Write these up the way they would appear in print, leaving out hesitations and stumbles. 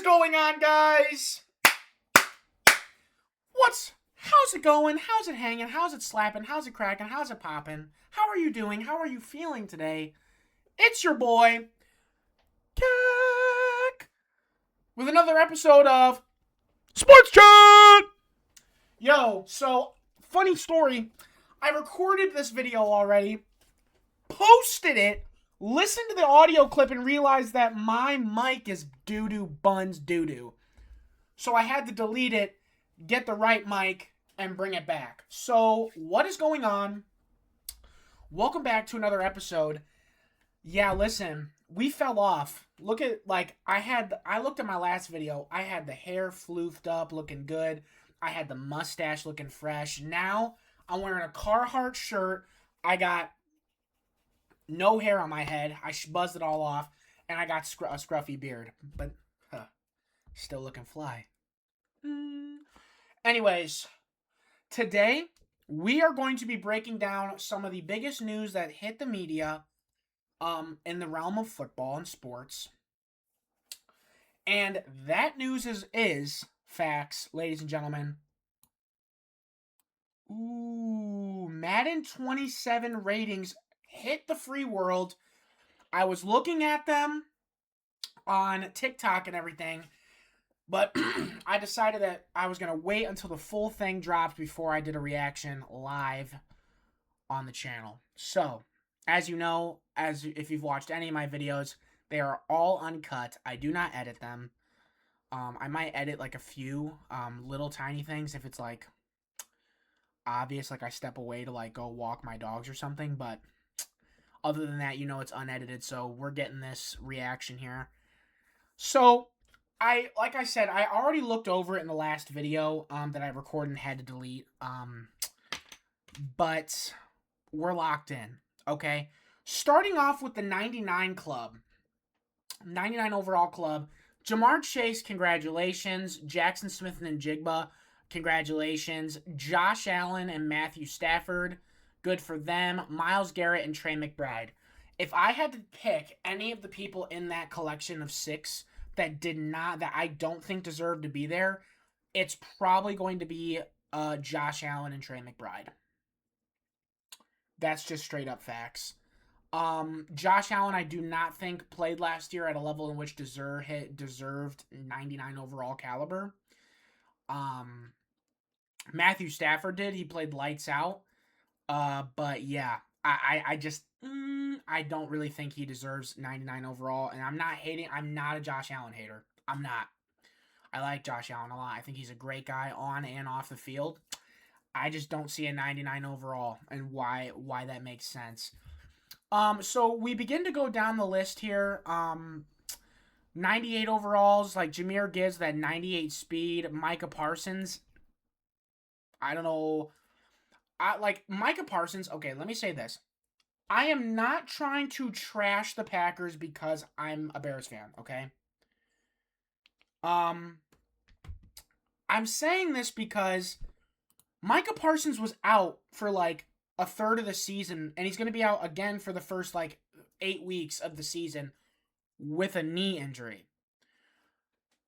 going on, guys? How's it going? How's it hanging? How's it slapping? How's it cracking? How's it popping? How are you doing? How are you feeling today? It's your boy, Keck, with another episode of Sports Chat! Yo, so, funny story. I recorded this video already, posted it, listened to the audio clip, and realized that my mic is doo-doo buns doo-doo. So I had to delete it, get the right mic, and bring it back. So, what is going on? Welcome back to another episode. Yeah, listen, we fell off. Look at, I looked at my last video. I had the hair floofed up, looking good. I had the mustache looking fresh. Now, I'm wearing a Carhartt shirt. I got no hair on my head. I buzzed it all off. And I got a scruffy beard. But, still looking fly. Anyways, today we are going to be breaking down some of the biggest news that hit the media in the realm of football and sports. And that news is facts, ladies and gentlemen. Ooh, Madden 27 ratings hit the free world. I was looking at them on TikTok and everything, but I decided that I was going to wait until the full thing dropped before I did a reaction live on the channel. So, as you know, if you've watched any of my videos, they are all uncut. I do not edit them. I might edit like a few little tiny things if it's like obvious, like I step away to like go walk my dogs or something, but other than that, you know it's unedited, so we're getting this reaction here. So, like I said, I already looked over it in the last video that I recorded and had to delete. But we're locked in, okay? Starting off with the 99 club. 99 overall club. Jamar Chase, congratulations. Jackson Smith and Njigba, congratulations. Josh Allen and Matthew Stafford, good for them. Myles Garrett and Trey McBride. If I had to pick any of the people in that collection of 6 that I don't think deserve to be there, it's probably going to be Josh Allen and Trey McBride. That's just straight up facts. Josh Allen, I do not think played last year at a level in which deserved 99 overall caliber. Matthew Stafford did. He played lights out. But yeah, I just I don't really think he deserves 99 overall, and I'm not hating. I'm not a Josh Allen hater. I'm not. I like Josh Allen a lot. I think he's a great guy on and off the field. I just don't see a 99 overall, and why that makes sense. So we begin to go down the list here. 98 overalls, like Jahmyr Gibbs, that 98 speed. Micah Parsons, I don't know. Like Micah Parsons, okay, let me say this. I am not trying to trash the Packers because I'm a Bears fan, okay? I'm saying this because Micah Parsons was out for like a third of the season, and he's going to be out again for the first like 8 weeks of the season with a knee injury.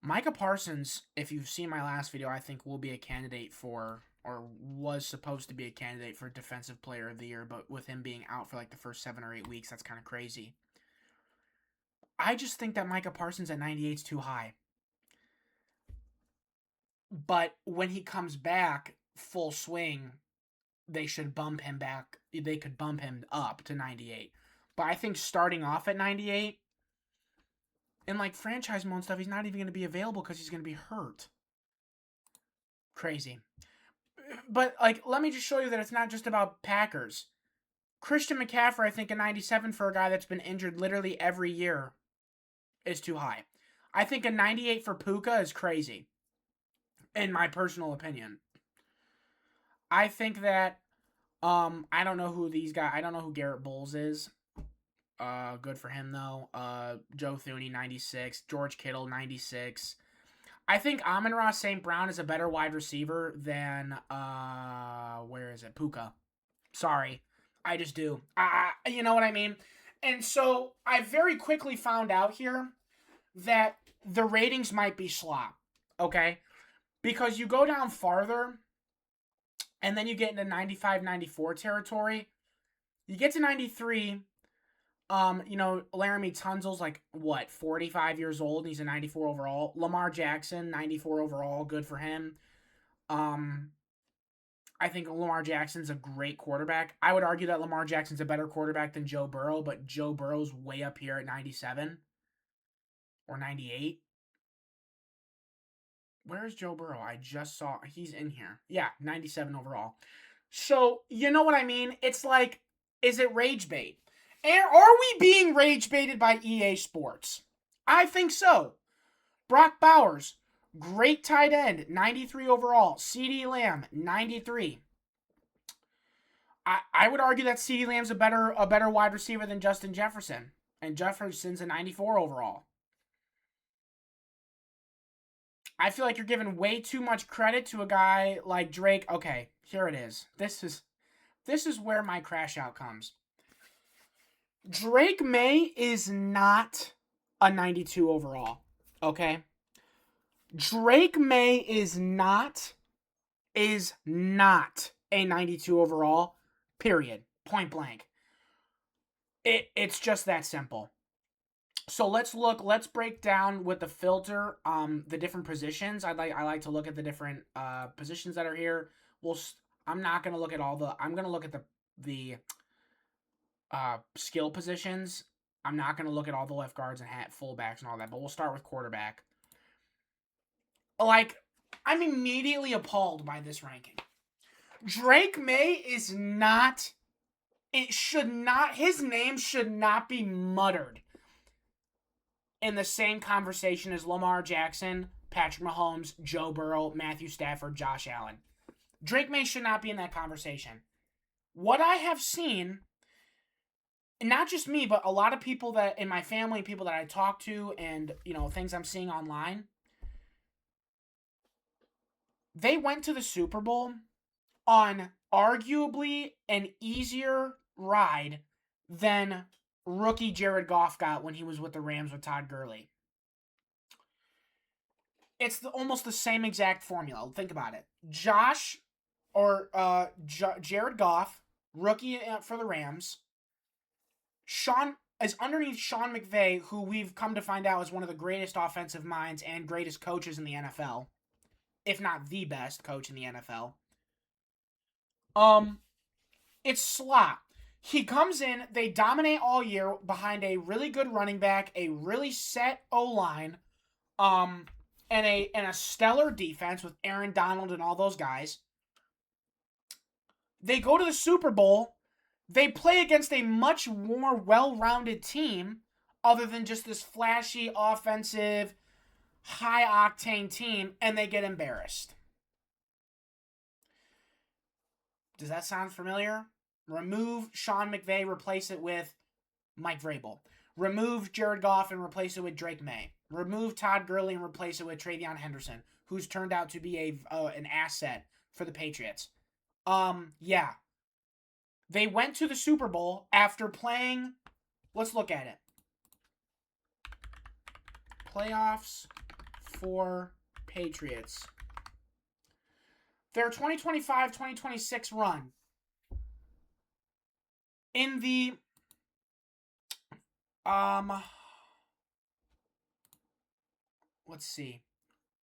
Micah Parsons, if you've seen my last video, I think will be a candidate for, or was supposed to be a candidate for Defensive Player of the Year, but with him being out for like the first 7 or 8 weeks, that's kind of crazy. I just think that Micah Parsons at 98 is too high. But when he comes back full swing, they should bump him back. They could bump him up to 98. But I think starting off at 98, in like franchise mode stuff, he's not even going to be available because he's going to be hurt. Crazy. But, like, let me just show you that it's not just about Packers. Christian McCaffrey, I think a 97 for a guy that's been injured literally every year is too high. I think a 98 for Puka is crazy, in my personal opinion. I think that, I don't know who these guys, I don't know who Garrett Bowles is. Good for him, though. Joe Thuney, 96. George Kittle, 96. I think Amon-Ra St. Brown is a better wide receiver than, where is it? Puka. Sorry. I just do. You know what I mean? And so, I very quickly found out here that the ratings might be slop, okay? Because you go down farther, and then you get into 95, 94 territory. You get to 93, Laramie Tunsil's like, 45 years old, and he's a 94 overall. Lamar Jackson, 94 overall, good for him. I think Lamar Jackson's a great quarterback. I would argue that Lamar Jackson's a better quarterback than Joe Burrow, but Joe Burrow's way up here at 97 or 98. Where is Joe Burrow? I just saw he's in here. Yeah, 97 overall. So, you know what I mean? It's like, is it rage bait? And are we being rage baited by EA Sports? I think so. Brock Bowers, great tight end, 93 overall. CeeDee Lamb, 93. I would argue that CeeDee Lamb's a better wide receiver than Justin Jefferson. And Jefferson's a 94 overall. I feel like you're giving way too much credit to a guy like Drake. Okay, here it is. This is where my crash out comes. Drake May is not a 92 overall. Okay? Drake May is not a 92 overall. Period. Point blank. It's just that simple. So let's break down with the filter the different positions. I like to look at the different positions that are here. I'm not going to look at I'm going to look at the skill positions. I'm not going to look at all the left guards and fullbacks and all that, but we'll start with quarterback. Like, I'm immediately appalled by this ranking. Drake May is not, his name should not be muttered in the same conversation as Lamar Jackson, Patrick Mahomes, Joe Burrow, Matthew Stafford, Josh Allen. Drake May should not be in that conversation. What I have seen, not just me, but a lot of people that in my family, people that I talk to, and things I'm seeing online, they went to the Super Bowl on arguably an easier ride than rookie Jared Goff got when he was with the Rams with Todd Gurley. It's almost the same exact formula. Think about it. Jared Goff, rookie for the Rams. Sean is underneath Sean McVay, who we've come to find out is one of the greatest offensive minds and greatest coaches in the NFL, if not the best coach in the NFL. It's slop. He comes in, they dominate all year behind a really good running back, a really set O-line, and a stellar defense with Aaron Donald and all those guys. They go to the Super Bowl. They play against a much more well-rounded team other than just this flashy, offensive, high-octane team, and they get embarrassed. Does that sound familiar? Remove Sean McVay, replace it with Mike Vrabel. Remove Jared Goff and replace it with Drake May. Remove Todd Gurley and replace it with Travion Henderson, who's turned out to be an asset for the Patriots. Yeah. They went to the Super Bowl after playing... Let's look at it. Playoffs for Patriots. Their 2025-2026 run. In the... Let's see.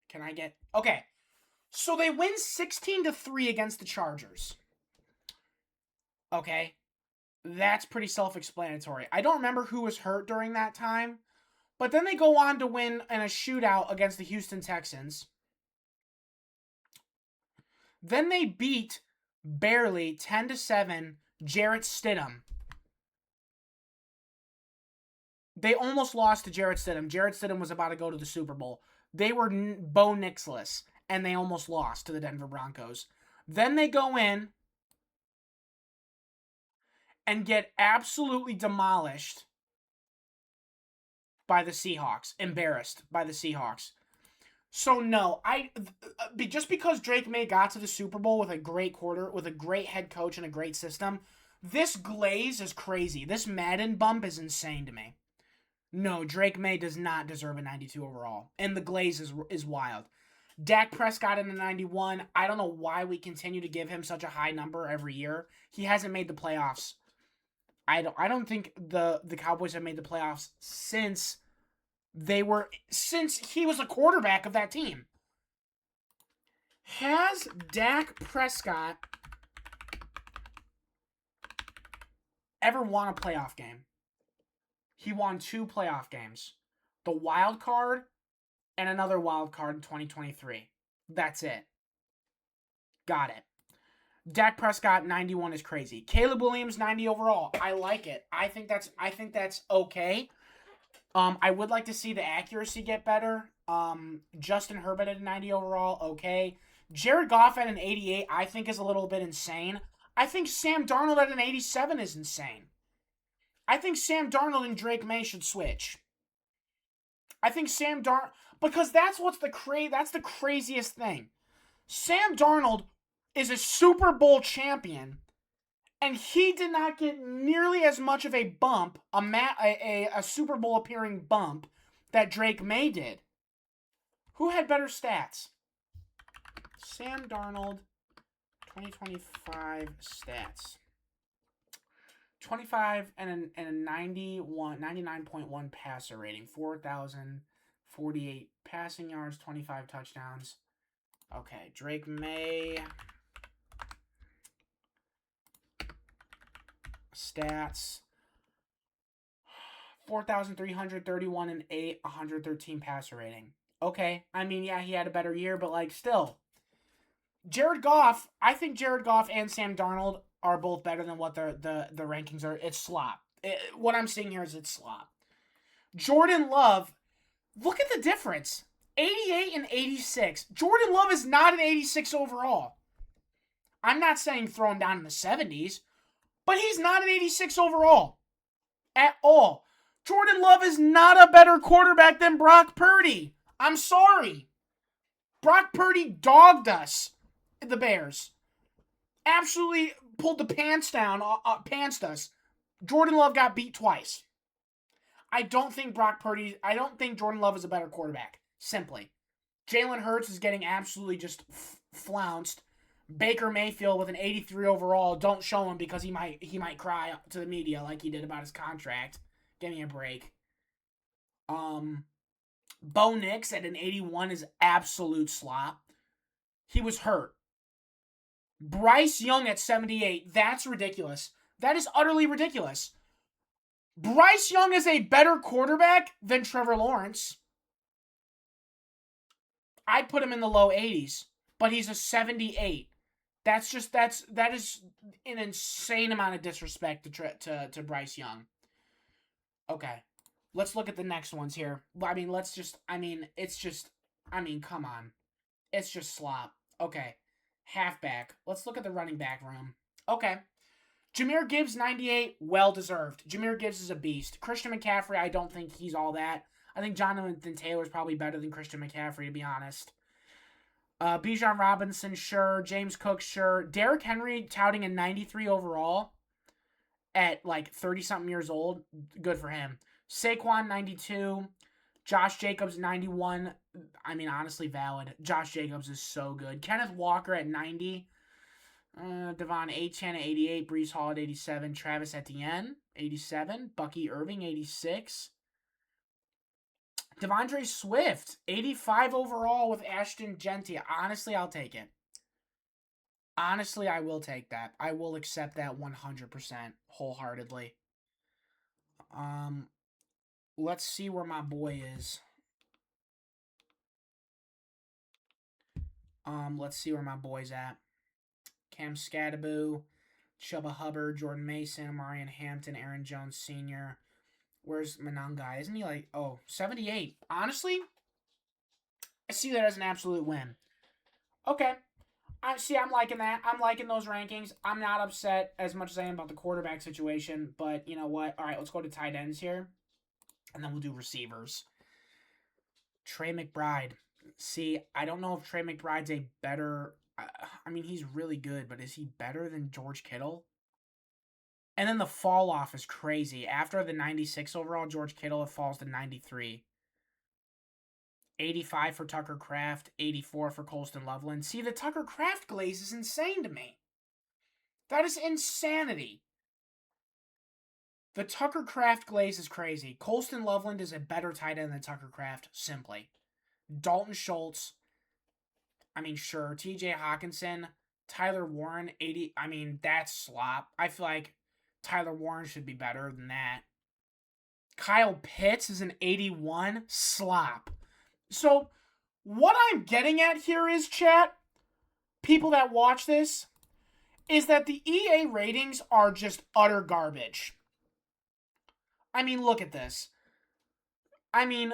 Can I get... Okay. So they win 16-3 against the Chargers. Okay. That's pretty self-explanatory. I don't remember who was hurt during that time. But then they go on to win in a shootout against the Houston Texans. Then they beat, barely, 10-7, Jarrett Stidham. They almost lost to Jarrett Stidham. Jarrett Stidham was about to go to the Super Bowl. They were Bo Nixless, and they almost lost to the Denver Broncos. Then they go in and get absolutely demolished by the Seahawks. Embarrassed by the Seahawks. So no, just because Drake May got to the Super Bowl with a great head coach and a great system, this glaze is crazy. This Madden bump is insane to me. No, Drake May does not deserve a 92 overall. And the glaze is wild. Dak Prescott in the 91. I don't know why we continue to give him such a high number every year. He hasn't made the playoffs. I don't think the Cowboys have made the playoffs since he was a quarterback of that team. Has Dak Prescott ever won a playoff game? He won 2 playoff games. The wild card and another wild card in 2023. That's it. Got it. Dak Prescott 91 is crazy. Caleb Williams 90 overall. I like it. I think that's okay. I would like to see the accuracy get better. Justin Herbert at a 90 overall, okay. Jared Goff at an 88, I think is a little bit insane. I think Sam Darnold at an 87 is insane. I think Sam Darnold and Drake May should switch. I think Sam Darnold, because that's the craziest thing. Sam Darnold is a Super Bowl champion, and he did not get nearly as much of a bump, a Super Bowl appearing bump, that Drake May did. Who had better stats? Sam Darnold, 2025 stats. 25 and a 99.1 passer rating. 4,048 passing yards, 25 touchdowns. Okay, Drake May. Stats. 4,331 and 113 passer rating. Okay, I mean, yeah, he had a better year, but, like, still. Jared Goff, I think Jared Goff and Sam Darnold are both better than what the rankings are. It's slop. What I'm seeing here is it's slop. Jordan Love, look at the difference. 88 and 86. Jordan Love is not an 86 overall. I'm not saying throw him down in the 70s, but he's not an 86 overall at all. Jordan Love is not a better quarterback than Brock Purdy. I'm sorry. Brock Purdy dogged us, the Bears. Absolutely pulled the pants down, pantsed us. Jordan Love got beat twice. I don't think Jordan Love is a better quarterback. Simply. Jalen Hurts is getting absolutely just flounced. Baker Mayfield with an 83 overall. Don't show him because he might cry to the media like he did about his contract. Give me a break. Bo Nix at an 81 is absolute slop. He was hurt. Bryce Young at 78. That's ridiculous. That is utterly ridiculous. Bryce Young is a better quarterback than Trevor Lawrence. I'd put him in the low 80s, but he's a 78. That is an insane amount of disrespect to Bryce Young. Okay. Let's look at the next ones here. Come on. It's just slop. Okay. Halfback. Let's look at the running back room. Okay. Jahmyr Gibbs, 98, well-deserved. Jahmyr Gibbs is a beast. Christian McCaffrey, I don't think he's all that. I think Jonathan Taylor is probably better than Christian McCaffrey, to be honest. Bijan Robinson, sure. James Cook, sure. Derrick Henry touting a 93 overall at like 30-something years old. Good for him. Saquon, 92. Josh Jacobs, 91. I mean, honestly, valid. Josh Jacobs is so good. Kenneth Walker at 90. Devon Achane at 88. Breece Hall at 87. Travis Etienne, 87. Bucky Irving, 86. Devondre Swift, 85 overall with Ashton Genty. Honestly, I'll take it. Honestly, I will take that. I will accept that 100% wholeheartedly. Let's see where my boy is. Let's see where my boy's at. Cam Scadaboo, Chubba Hubbard, Jordan Mason, Marion Hampton, Aaron Jones Sr. Where's Monangai? Isn't he like, 78? Honestly, I see that as an absolute win. Okay. I'm liking that. I'm liking those rankings. I'm not upset as much as I am about the quarterback situation, but you know what? All right, let's go to tight ends here, and then we'll do receivers. Trey McBride. See, I don't know if Trey McBride's a better... I mean, he's really good, but is he better than George Kittle? And then the fall off is crazy. After the 96 overall George Kittle, it falls to 93. 85 for Tucker Kraft, 84 for Colston Loveland. See, the Tucker Kraft glaze is insane to me. That is insanity. The Tucker Kraft glaze is crazy. Colston Loveland is a better tight end than Tucker Kraft, simply. Dalton Schultz, I mean, sure. TJ Hawkinson, Tyler Warren, 80. I mean, that's slop. I feel like Tyler Warren should be better than that. Kyle Pitts is an 81. Slop. So, what I'm getting at here is, chat, people that watch this, is that the EA ratings are just utter garbage. I mean, look at this. I mean,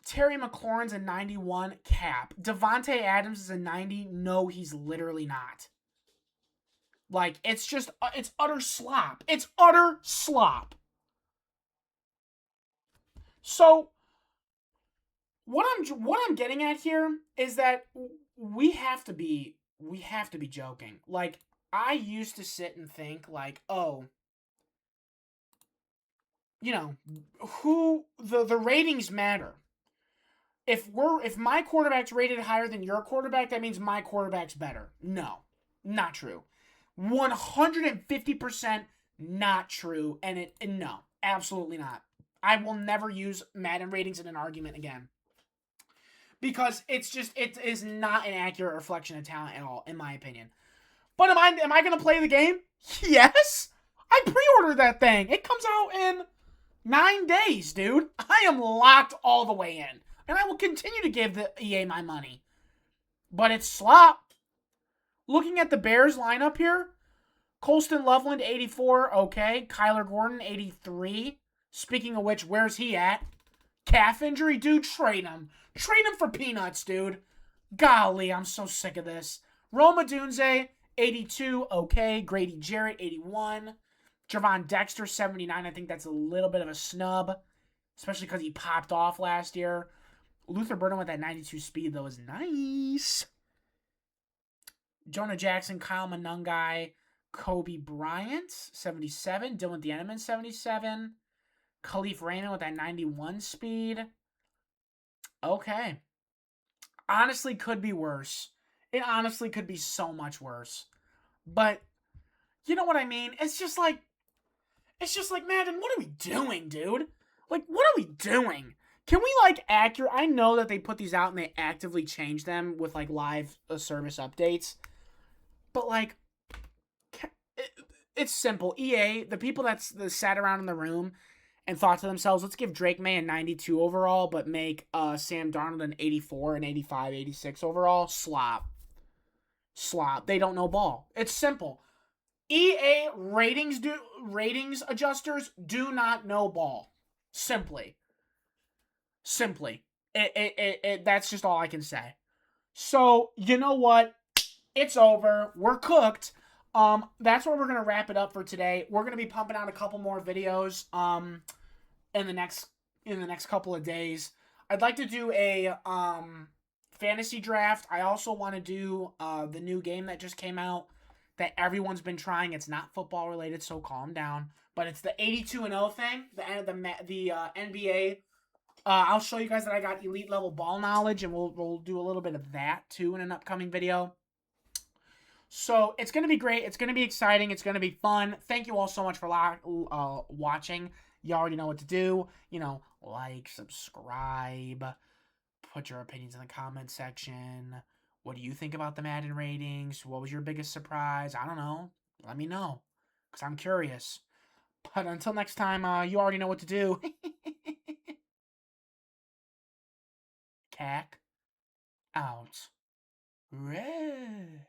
Terry McLaurin's a 91 cap. Devontae Adams is a 90. No, he's literally not. Like, it's just, it's utter slop. It's utter slop. So, what I'm getting at here is that we have to be joking. Like, I used to sit and think, like, oh, you know, the ratings matter. If my quarterback's rated higher than your quarterback, that means my quarterback's better. No, not true. 150% not true. And no, absolutely not. I will never use Madden ratings in an argument again. Because it is not an accurate reflection of talent at all, in my opinion. But am I going to play the game? Yes! I pre-ordered that thing. It comes out in 9 days, dude. I am locked all the way in. And I will continue to give the EA my money. But it's slop. Looking at the Bears lineup here, Colston Loveland, 84. Okay. Kyler Gordon, 83. Speaking of which, where's he at? Calf injury? Dude, trade him. Trade him for peanuts, dude. Golly, I'm so sick of this. Roma Dunze, 82. Okay. Grady Jarrett, 81. Javon Dexter, 79. I think that's a little bit of a snub. Especially because he popped off last year. Luther Burden with that 92 speed, though, is nice. Jonah Jackson, Kyle Monungai, Kobe Bryant, 77. Dylan Dienneman, 77. Khalif Raymond with that 91 speed. Okay. Honestly, could be worse. It honestly could be so much worse. But, you know what I mean? It's just like, Madden, what are we doing, dude? Like, what are we doing? Can we, like, I know that they put these out and they actively change them with, like, live service updates. But, like, it's simple. EA, the people that sat around in the room and thought to themselves, let's give Drake May a 92 overall, but make Sam Darnold an 84, an 85, 86 overall. Slop. They don't know ball. It's simple. EA ratings adjusters do not know ball. Simply. That's just all I can say. So, you know what? It's over. We're cooked. That's where we're going to wrap it up for today. We're going to be pumping out a couple more videos in the next couple of days. I'd like to do a fantasy draft. I also want to do the new game that just came out that everyone's been trying. It's not football related, so calm down. But it's the 82-0 thing, the NBA. I'll show you guys that I got elite level ball knowledge, and we'll do a little bit of that too in an upcoming video. So it's gonna be great. It's gonna be exciting. It's gonna be fun. Thank you all so much for watching. You already know what to do. You know, like, subscribe, put your opinions in the comment section. What do you think about the Madden ratings? What was your biggest surprise? I don't know. Let me know, because I'm curious. But until next time, you already know what to do. Cack out. Red.